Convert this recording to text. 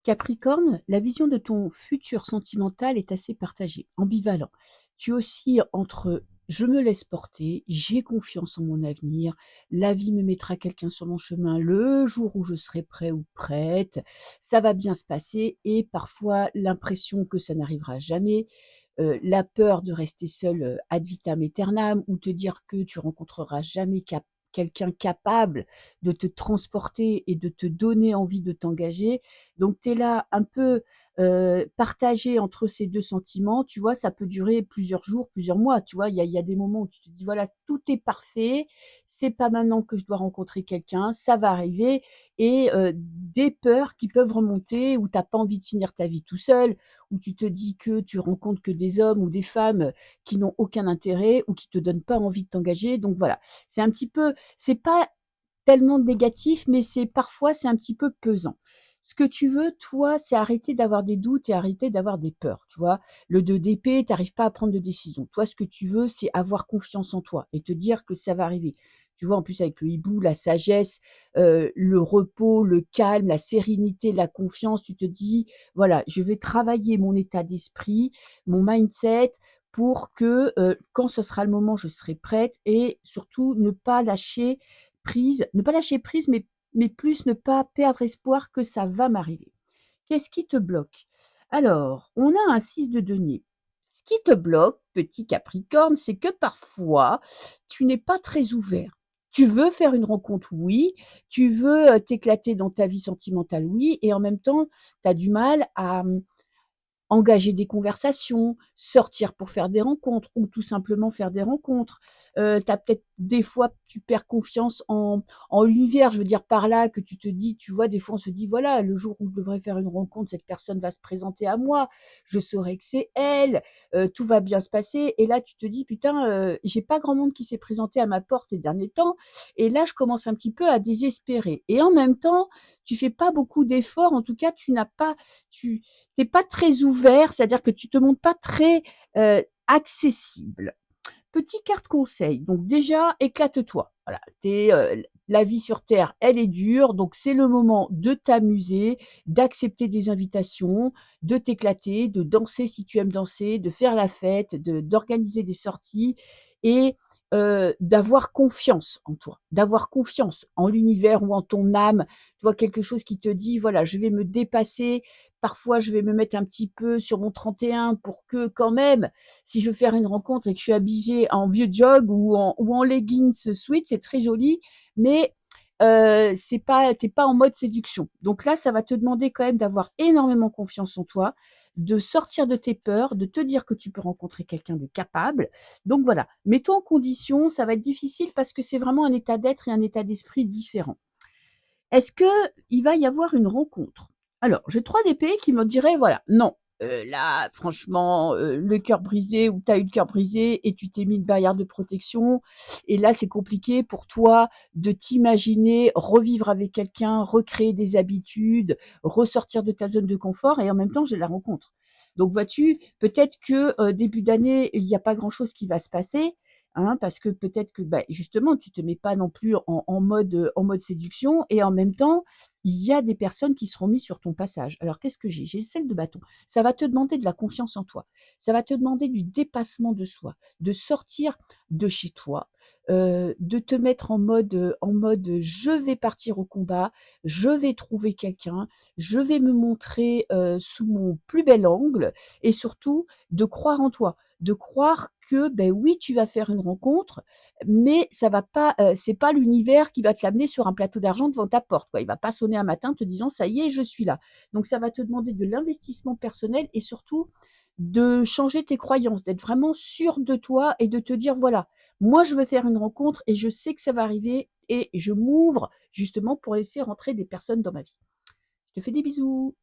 Capricorne, la vision de ton futur sentimental est assez partagée, ambivalent. Tu oscilles entre je me laisse porter, j'ai confiance en mon avenir, la vie me mettra quelqu'un sur mon chemin le jour où je serai prêt ou prête, ça va bien se passer et parfois l'impression que ça n'arrivera jamais, la peur de rester seul ad vitam aeternam ou te dire que tu rencontreras jamais quelqu'un capable de te transporter et de te donner envie de t'engager. Donc tu es là un peu, partagé entre ces 2 sentiments, tu vois? Ça peut durer plusieurs jours, plusieurs mois, tu vois? Il y a des moments où tu te dis: «Voilà, tout est parfait, c'est pas maintenant que je dois rencontrer quelqu'un, ça va arriver» et des peurs qui peuvent remonter où tu as pas envie de finir ta vie tout seul, où tu te dis que tu rencontres que des hommes ou des femmes, qui n'ont aucun intérêt ou qui te donnent pas envie de t'engager. Donc voilà, c'est un petit peu c'est pas tellement négatif, mais c'est un petit peu pesant. Ce que tu veux, toi, c'est arrêter d'avoir des doutes et arrêter d'avoir des peurs, tu vois? Le 2 d'épée, tu arrives pas à prendre de décision. Toi, ce que tu veux, c'est avoir confiance en toi et te dire que ça va arriver. Tu vois, en plus avec le hibou, la sagesse, le repos, le calme, la sérénité, la confiance, tu te dis: «Voilà, je vais travailler mon état d'esprit, mon mindset pour que, quand ce sera le moment, je serai prête» et surtout ne pas lâcher prise, mais plus ne pas perdre espoir que ça va m'arriver. Qu'est-ce qui te bloque? Alors, on a un 6 de denier. Ce qui te bloque, petit Capricorne, c'est que parfois, tu n'es pas très ouvert. Tu veux faire une rencontre, oui, tu veux, t'éclater dans ta vie sentimentale, oui, et en même temps, tu as du mal à, engager des conversations, sortir pour faire des rencontres ou tout simplement faire des rencontres. Tu peut-être des fois, tu perds confiance en l'univers. Je veux dire par là que tu te dis tu vois, des fois, on se dit: «Voilà, le jour où je devrais faire une rencontre, cette personne va se présenter à moi, je saurai que c'est elle, tout va bien se passer» et là, tu te dis: «Putain, j'ai pas grand monde qui s'est présenté à ma porte ces derniers temps» et là, je commence un petit peu à désespérer et en même temps, tu fais pas beaucoup d'efforts. En tout cas, tu tu pas très ouvert, c'est-à-dire que tu te montres pas très, accessible. Petit carte conseil, donc déjà éclate-toi. Voilà, la vie sur terre, elle est dure, donc c'est le moment de t'amuser, d'accepter des invitations, de t'éclater, de danser si tu aimes danser, de faire la fête, d'organiser des sorties et d'avoir confiance en toi, d'avoir confiance en l'univers ou en ton âme. Tu vois? Quelque chose qui te dit: «Voilà, je vais me dépasser, parfois je vais me mettre un petit peu sur mon 31 pour que quand même, si je veux faire une rencontre et que je suis habillée en vieux jog ou en leggings sweat, c'est très joli, mais c'est pas tu pas en mode séduction. Donc là, ça va te demander quand même d'avoir énormément confiance en toi, de sortir de tes peurs, de te dire que tu peux rencontrer quelqu'un de capable. Donc voilà, mets-toi en condition, ça va être difficile parce que c'est vraiment un état d'être et un état d'esprit différent. Est-ce qu'il va y avoir une rencontre? Alors, j'ai 3 d'épée qui me diraient: «Voilà, non, là franchement, le cœur brisé ou tu as eu le cœur brisé et tu t'es mis une barrière de protection et là, c'est compliqué pour toi de t'imaginer revivre avec quelqu'un, recréer des habitudes, ressortir de ta zone de confort et en même temps, j'ai la rencontre». Donc vois-tu, peut-être que, début d'année, il y a pas grand-chose qui va se passer, hein, parce que peut-être que, bah, justement, tu te mets pas non plus en mode séduction et en même temps, il y a des personnes qui seront mises sur ton passage. Alors qu'est-ce que j'ai? J'ai celle de bâton. Ça va te demander de la confiance en toi. Ça va te demander du dépassement de soi, de sortir de chez toi, de te mettre en mode, «Je vais partir au combat, je vais trouver quelqu'un, je vais me montrer, sous mon plus bel angle» et surtout de croire en toi. De croire que, beh, oui, tu vas faire une rencontre, mais ça va pas, c'est pas l'univers qui va te l'amener sur un plateau d'argent devant ta porte, quoi. Il va pas sonner un matin te disant: «Ça y est, je suis là». Donc ça va te demander de l'investissement personnel et surtout de changer tes croyances, d'être vraiment sûr de toi et de te dire: «Voilà, moi je veux faire une rencontre et je sais que ça va arriver et je m'ouvre justement pour laisser rentrer des personnes dans ma vie». Je te fais des bisous.